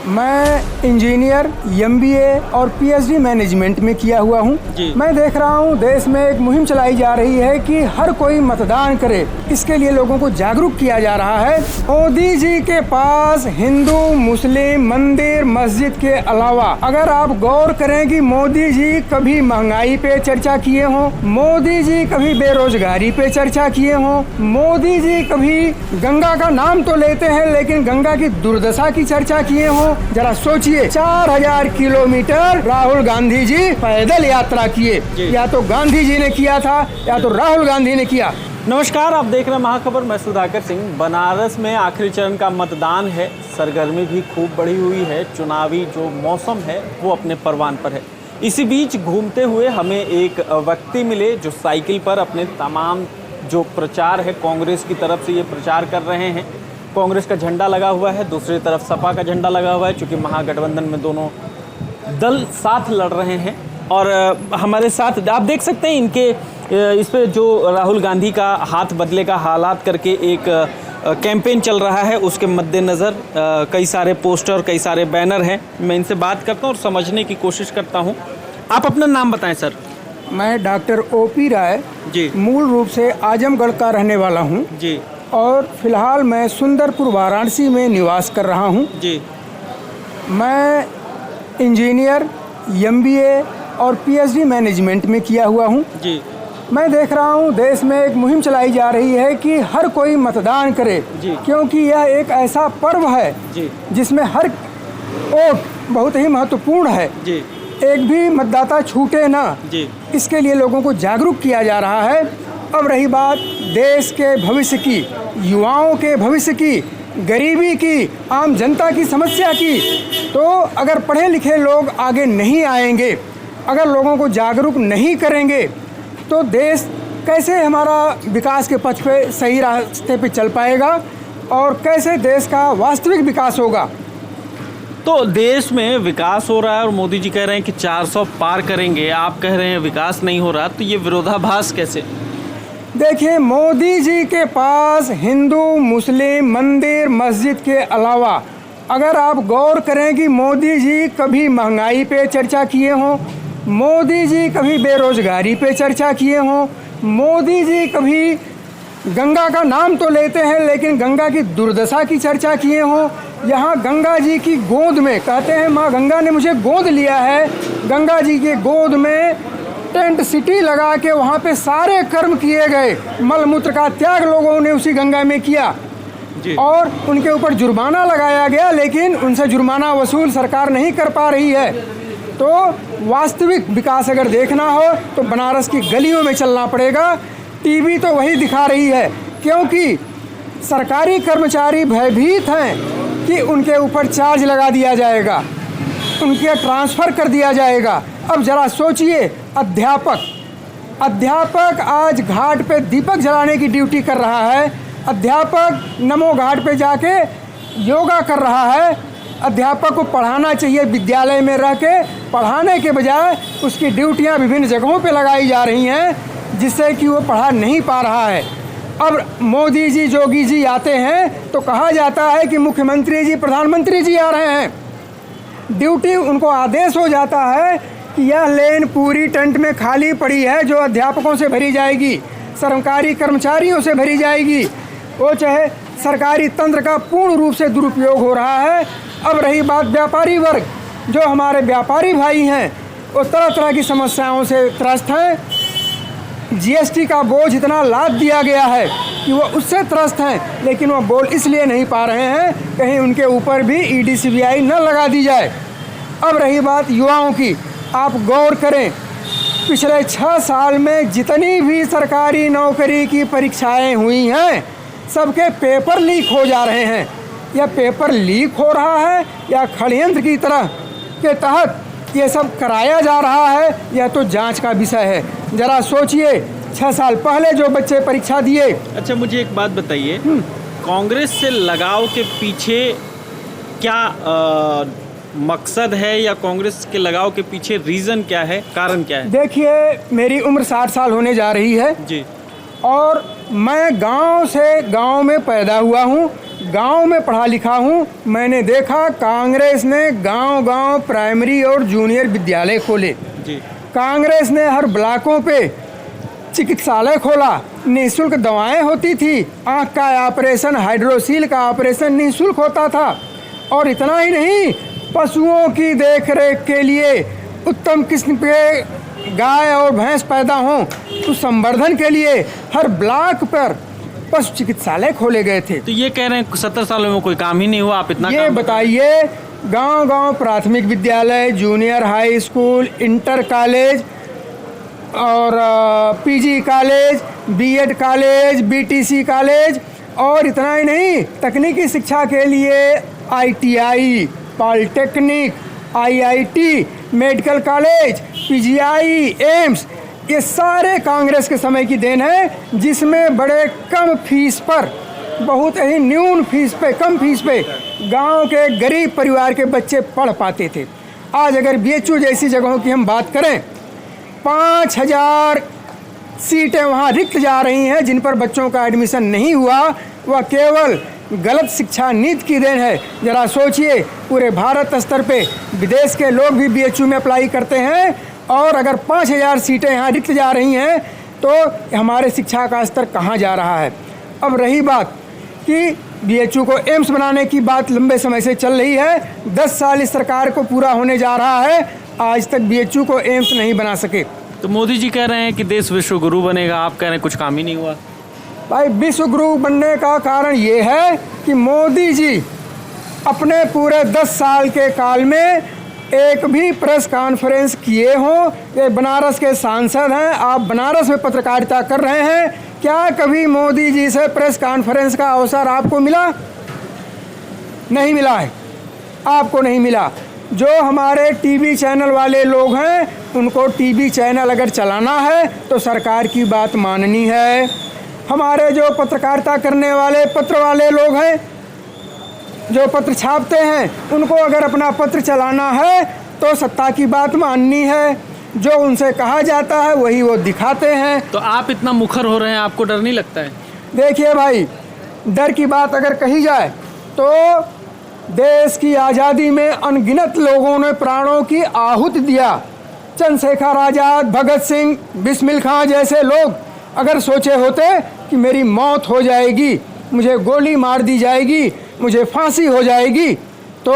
मैं engineer, MBA और PhD management में किया हुआ हूँ। मैं देख रहा हूँ देश में एक मुहिम चलाई जा रही है कि हर कोई मतदान करे। इसके लिए लोगों को जागरूक किया जा रहा है। मोदी जी के पास हिंदू मुस्लिम मंदिर मस्जिद के अलावा अगर आप गौर करें कि मोदी जी कभी महंगाई पे चर्चा किए हों, मोदी जी कभी बेरोजगारी पे चर्चा किए हों, मोदी जी कभी गंगा का नाम तो लेते हैं लेकिन गंगा की दुर्दशा की चर्चा किए हों। जरा सोचिए, 4000 किलोमीटर राहुल गांधी जी पैदल यात्रा किए। या तो गांधी जी ने किया था या तो राहुल गांधी ने किया। नमस्कार, आप देख रहे हैं महाखबर। मैं सुधाकर सिंह। बनारस में आखिरी चरण का मतदान है। सरगर्मी भी खूब बढ़ी हुई है। चुनावी जो मौसम है वो अपने परवान पर है। इसी बीच घूमते हुए हमें एक व्यक्ति मिले जो साइकिल पर अपने तमाम जो प्रचार है कांग्रेस की तरफ से ये प्रचार कर रहे हैं। कांग्रेस का झंडा लगा हुआ है, दूसरी तरफ सपा का झंडा लगा हुआ है, क्योंकि महागठबंधन में दोनों दल साथ लड़ रहे हैं। और हमारे साथ आप देख सकते हैं इनके इस पे जो राहुल गांधी का हाथ बदले का हालात करके एक कैंपेन चल रहा है, उसके मद्देनज़र कई सारे पोस्टर, कई सारे बैनर हैं। मैं इनसे बात करता हूँ और समझने की कोशिश करता हूँ। आप अपना नाम बताएं सर। मैं डॉक्टर ओपी राय जी, मूल रूप से आजमगढ़ का रहने वाला हूँ जी, और फिलहाल मैं सुंदरपुर वाराणसी में निवास कर रहा हूँ। जी। मैं इंजीनियर, एमबीए और पीएचडी मैनेजमेंट में किया हुआ हूँ। जी। मैं देख रहा हूँ देश में एक मुहिम चलाई जा रही है कि हर कोई मतदान करे, क्योंकि यह एक ऐसा पर्व है जिसमें हर वोट बहुत ही महत्वपूर्ण है। एक भी मतदाता छूटे ना, इसके लिए लोगों को जागरूक किया जा रहा है। अब रही बात देश के भविष्य की, युवाओं के भविष्य की, गरीबी की, आम जनता की समस्या की, तो अगर पढ़े लिखे लोग आगे नहीं आएंगे, अगर लोगों को जागरूक नहीं करेंगे, तो देश कैसे हमारा विकास के पथ पे सही रास्ते पे चल पाएगा और कैसे देश का वास्तविक विकास होगा। तो देश में विकास हो रहा है और मोदी जी कह रहे हैं कि 400 पार करेंगे, आप कह रहे हैं विकास नहीं हो रहा, तो ये विरोधाभास कैसे? देखिए, मोदी जी के पास हिंदू मुस्लिम मंदिर मस्जिद के अलावा अगर आप गौर करें कि मोदी जी कभी महंगाई पे चर्चा किए हों, मोदी जी कभी बेरोजगारी पे चर्चा किए हों, मोदी जी कभी गंगा का नाम तो लेते हैं लेकिन गंगा की दुर्दशा की चर्चा किए हों, यहाँ गंगा जी की गोद में, कहते हैं माँ गंगा ने मुझे गोद लिया है, गंगा जी के गोद में टेंट सिटी लगा के वहाँ पे सारे कर्म किए गए। मलमूत्र का त्याग लोगों ने उसी गंगा में किया और उनके ऊपर जुर्माना लगाया गया, लेकिन उनसे जुर्माना वसूल सरकार नहीं कर पा रही है। तो वास्तविक विकास अगर देखना हो तो बनारस की गलियों में चलना पड़ेगा। टीवी तो वही दिखा रही है, क्योंकि सरकारी कर्मचारी भयभीत हैं कि उनके ऊपर चार्ज लगा दिया जाएगा, उनके ट्रांसफ़र कर दिया जाएगा। अब ज़रा सोचिए, अध्यापक आज घाट पे दीपक जलाने की ड्यूटी कर रहा है, अध्यापक नमो घाट पे जाके योगा कर रहा है। अध्यापक को पढ़ाना चाहिए, विद्यालय में रह के पढ़ाने के बजाय उसकी ड्यूटियां विभिन्न जगहों पे लगाई जा रही हैं, जिससे कि वो पढ़ा नहीं पा रहा है। अब मोदी जी, जोगी जी आते हैं तो कहा जाता है कि मुख्यमंत्री जी, प्रधानमंत्री जी आ रहे हैं। ड्यूटी उनको आदेश हो जाता है कि यह लेन पूरी टेंट में खाली पड़ी है, जो अध्यापकों से भरी जाएगी, सरकारी कर्मचारियों से भरी जाएगी। वो चाहे सरकारी तंत्र का पूर्ण रूप से दुरुपयोग हो रहा है। अब रही बात व्यापारी वर्ग, जो हमारे व्यापारी भाई हैं वो तरह तरह की समस्याओं से त्रस्त हैं। जीएसटी का बोझ इतना लाद दिया गया है कि वो उससे त्रस्त हैं, लेकिन वो बोल इसलिए नहीं पा रहे हैं कहीं उनके ऊपर भी ईडी सीबीआई न लगा दी जाए। अब रही बात युवाओं की, आप गौर करें, पिछले 6 साल में जितनी भी सरकारी नौकरी की परीक्षाएं हुई हैं, सबके पेपर लीक हो जा रहे हैं। यह पेपर लीक हो रहा है या षड्यंत्र की तरह के तहत ये सब कराया जा रहा है, यह तो जांच का विषय है। ज़रा सोचिए, 6 साल पहले जो बच्चे परीक्षा दिए। अच्छा, मुझे एक बात बताइए, कांग्रेस से लगाव के पीछे क्या मकसद है, या कांग्रेस के लगाव के पीछे रीज़न क्या है, कारण क्या है? देखिए, मेरी उम्र 60 साल होने जा रही है जी। और मैं गांव में पैदा हुआ हूँ, गांव में पढ़ा लिखा हूँ। मैंने देखा कांग्रेस ने गांव-गांव प्राइमरी और जूनियर विद्यालय खोले जी। कांग्रेस ने हर ब्लॉकों पे चिकित्सालय खोला, निःशुल्क दवाएं होती थी, आँख का ऑपरेशन, हाइड्रोसील का ऑपरेशन निःशुल्क होता था। और इतना ही नहीं, पशुओं की देखरेख के लिए उत्तम किस्म के गाय और भैंस पैदा हों तो संवर्धन के लिए हर ब्लॉक पर पशु चिकित्सालय खोले गए थे। तो ये कह रहे हैं 70 सालों में कोई काम ही नहीं हुआ, आप इतना ये बताइए, गांव-गांव प्राथमिक विद्यालय, junior high school, inter college और PG college, BEd college, BTC college, और इतना ही नहीं, तकनीकी शिक्षा के लिए ITI, polytechnic, IIT, medical college, PGI, AIIMS, ये सारे कांग्रेस के समय की देन है, जिसमें बड़े कम फीस पर, बहुत ही न्यून फीस पे, कम फीस पे गांव के गरीब परिवार के बच्चे पढ़ पाते थे। आज अगर बीएचयू जैसी जगहों की हम बात करें, 5000 सीटें वहाँ रिक्त जा रही हैं जिन पर बच्चों का एडमिशन नहीं हुआ। वह केवल गलत शिक्षा नीति की देन है। ज़रा सोचिए, पूरे भारत स्तर पे विदेश के लोग भी बीएचयू में अप्लाई करते हैं, और अगर 5000 सीटें यहाँ रिक्त जा रही हैं तो हमारे शिक्षा का स्तर कहाँ जा रहा है। अब रही बात कि बीएचयू को एम्स बनाने की बात लंबे समय से चल रही है, 10 साल इस सरकार को पूरा होने जा रहा है, आज तक बीएचयू को एम्स नहीं बना सके। तो मोदी जी कह रहे हैं कि देश विश्व गुरु बनेगा, आप कह रहे हैं कुछ काम ही नहीं हुआ। भाई, विश्व गुरु बनने का कारण ये है कि मोदी जी अपने पूरे 10 साल के काल में एक भी प्रेस कॉन्फ्रेंस किए हों। ये बनारस के सांसद हैं, आप बनारस में पत्रकारिता कर रहे हैं, क्या कभी मोदी जी से प्रेस कॉन्फ्रेंस का अवसर आपको मिला? नहीं मिला है, आपको नहीं मिला। जो हमारे टीवी चैनल वाले लोग हैं, उनको टीवी चैनल अगर चलाना है तो सरकार की बात माननी है। हमारे जो पत्रकारिता करने वाले पत्र वाले लोग हैं, जो पत्र छापते हैं, उनको अगर अपना पत्र चलाना है तो सत्ता की बात माननी है। जो उनसे कहा जाता है वही वो दिखाते हैं। तो आप इतना मुखर हो रहे हैं, आपको डर नहीं लगता है? देखिए भाई, डर की बात अगर कही जाए तो देश की आज़ादी में अनगिनत लोगों ने प्राणों की आहुति दिया। चंद्रशेखर आज़ाद, भगत सिंह, बिस्मिल खां जैसे लोग अगर सोचे होते कि मेरी मौत हो जाएगी, मुझे गोली मार दी जाएगी, मुझे फांसी हो जाएगी, तो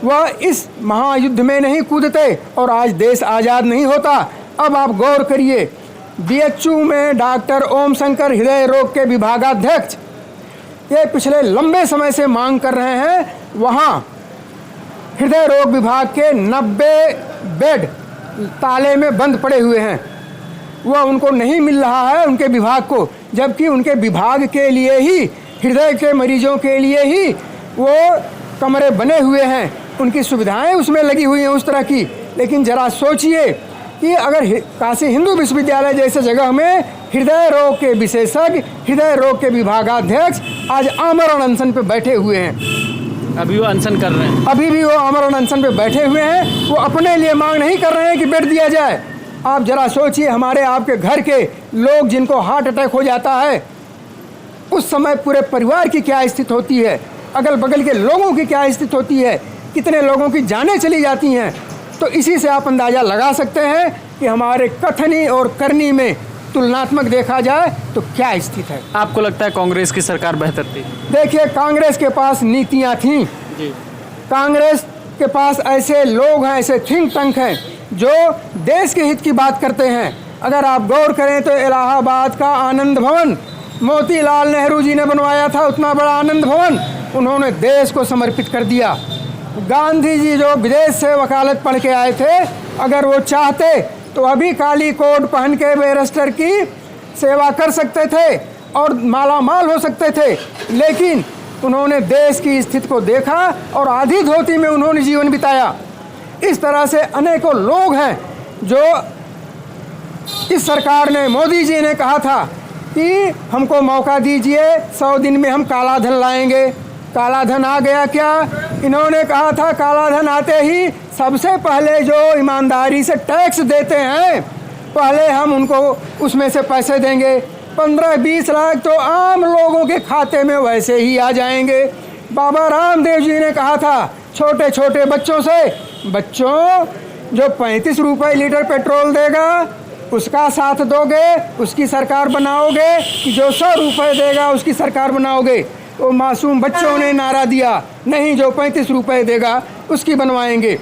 वह इस महायुद्ध में नहीं कूदते और आज देश आज़ाद नहीं होता। अब आप गौर करिए, बीएचयू में डॉक्टर ओम शंकर हृदय रोग के विभागाध्यक्ष ये पिछले लंबे समय से मांग कर रहे हैं, वहाँ हृदय रोग विभाग के 90 बेड ताले में बंद पड़े हुए हैं। वह उनको नहीं मिल रहा है, उनके विभाग को, जबकि उनके विभाग के लिए ही, हृदय के मरीजों के लिए ही वो कमरे बने हुए हैं, उनकी सुविधाएं उसमें लगी हुई हैं उस तरह की। लेकिन ज़रा सोचिए कि अगर काशी हिंदू विश्वविद्यालय जैसे जगह में हृदय रोग के विशेषज्ञ, हृदय रोग के विभागाध्यक्ष आज आमरण अनशन पे बैठे हुए हैं। अभी वो अनशन कर रहे हैं, अभी भी वो आमरण अनशन पे बैठे हुए हैं। वो अपने लिए मांग नहीं कर रहे हैं कि बेड दिया जाए। आप ज़रा सोचिए, हमारे आपके घर के लोग जिनको हार्ट अटैक हो जाता है, उस समय पूरे परिवार की क्या स्थिति होती है, अगल बगल के लोगों की क्या स्थिति होती है, कितने लोगों की जानें चली जाती हैं। तो इसी से आप अंदाज़ा लगा सकते हैं कि हमारे कथनी और करनी में तुलनात्मक देखा जाए तो क्या स्थिति है। आपको लगता है कांग्रेस की सरकार बेहतर थी? देखिए, कांग्रेस के पास नीतियाँ थीं जी। कांग्रेस के पास ऐसे लोग हैं, ऐसे थिंक टैंक हैं जो देश के हित की बात करते हैं। अगर आप गौर करें तो इलाहाबाद का आनंद भवन मोतीलाल नेहरू जी ने बनवाया था, उतना बड़ा आनंद भवन उन्होंने देश को समर्पित कर दिया। गांधी जी जो विदेश से वकालत पढ़ के आए थे, अगर वो चाहते तो अभी काली कोट पहन के बैरिस्टर की सेवा कर सकते थे और माला माल हो सकते थे, लेकिन उन्होंने देश की स्थिति को देखा और आधी धोती में उन्होंने जीवन बिताया। इस तरह से अनेकों लोग हैं जो इस सरकार ने, मोदी जी ने कहा था कि हमको मौका दीजिए, 100 दिन में हम काला धन लाएंगे। काला धन आ गया क्या? इन्होंने कहा था काला धन आते ही सबसे पहले जो ईमानदारी से टैक्स देते हैं, पहले हम उनको उसमें से पैसे देंगे। 15-20 लाख तो आम लोगों के खाते में वैसे ही आ जाएंगे। बाबा रामदेव जी ने कहा था छोटे छोटे बच्चों से, बच्चों जो 35 रुपए लीटर पेट्रोल देगा उसका साथ दोगे, उसकी सरकार बनाओगे, कि जो 100 रुपए देगा उसकी सरकार बनाओगे। वो मासूम बच्चों ने नारा दिया, नहीं, जो 35 रुपए देगा उसकी बनवाएंगे।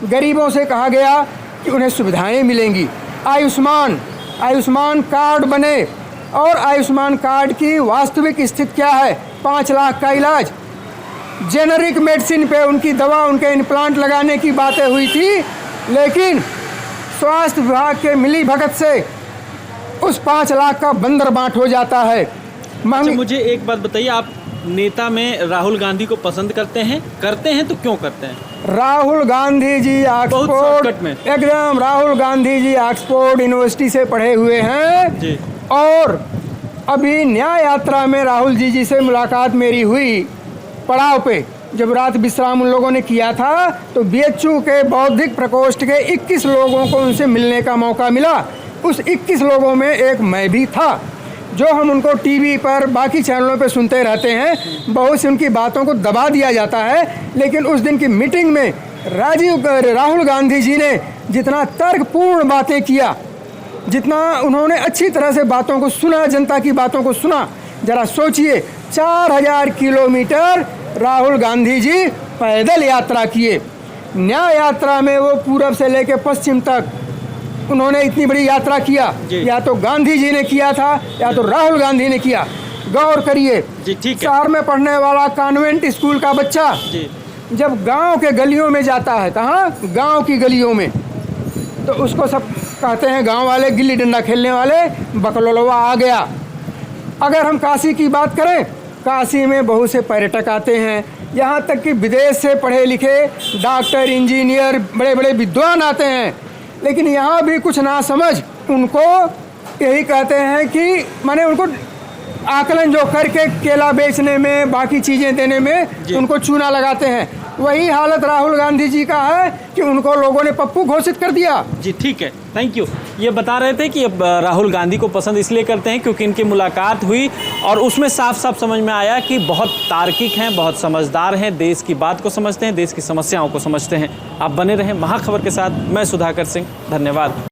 गरीबों से कहा गया कि उन्हें सुविधाएं मिलेंगी। आयुष्मान कार्ड बने, और आयुष्मान कार्ड की वास्तविक स्थिति क्या है? 5 लाख का इलाज, जेनरिक मेडिसिन पे उनकी दवा, उनके इम्प्लांट लगाने की बातें हुई थी, लेकिन स्वास्थ्य विभाग के मिली भगत से उस 5 लाख का बंदर बांट हो जाता है। अच्छा, मुझे एक बात बताइए, आप नेता में राहुल गांधी को पसंद करते हैं तो क्यों करते हैं? राहुल गांधी जी ऑक्सफोर्ड एकदम राहुल गांधी जी ऑक्सफोर्ड यूनिवर्सिटी से पढ़े हुए हैं जी। और अभी न्याय यात्रा में राहुल जी से मुलाकात मेरी हुई पड़ाव पे। जब रात विश्राम उन लोगों ने किया था तो बीएचयू के बौद्धिक प्रकोष्ठ के 21 लोगों को उनसे मिलने का मौका मिला। उस 21 लोगों में एक मैं भी था। जो हम उनको टीवी पर बाकी चैनलों पर सुनते रहते हैं, बहुत सी उनकी बातों को दबा दिया जाता है, लेकिन उस दिन की मीटिंग में राहुल गांधी जी ने जितना तर्कपूर्ण बातें किया, जितना उन्होंने अच्छी तरह से बातों को सुना, जनता की बातों को सुना, जरा सोचिए 4000 किलोमीटर राहुल गांधी जी पैदल यात्रा किए। न्याय यात्रा में वो पूरब से लेकर पश्चिम तक उन्होंने इतनी बड़ी यात्रा किया, या तो गांधी जी ने किया था या तो राहुल गांधी ने किया। गौर करिए, शहर में पढ़ने वाला कॉन्वेंट स्कूल का बच्चा जब गांव के गलियों में जाता है, कहाँ? गांव की गलियों में, तो उसको सब कहते हैं गांव वाले, गिल्ली डंडा खेलने वाले, बकलोलवा आ गया। अगर हम काशी की बात करें, काशी में बहुत से पर्यटक आते हैं, यहाँ तक कि विदेश से पढ़े लिखे डॉक्टर, इंजीनियर, बड़े बड़े विद्वान आते हैं, लेकिन यहाँ भी कुछ ना समझ उनको यही कहते हैं कि माने उनको आकलन जो करके केला बेचने में, बाकी चीज़ें देने में उनको चूना लगाते हैं। वही हालत राहुल गांधी जी का है कि उनको लोगों ने पप्पू घोषित कर दिया। जी ठीक है, थैंक यू। ये बता रहे थे कि अब राहुल गांधी को पसंद इसलिए करते हैं क्योंकि इनकी मुलाकात हुई और उसमें साफ साफ समझ में आया कि बहुत तार्किक हैं, बहुत समझदार हैं, देश की बात को समझते हैं, देश की समस्याओं को समझते हैं। आप बने रहें महाखबर के साथ। मैं सुधाकर सिंह, धन्यवाद।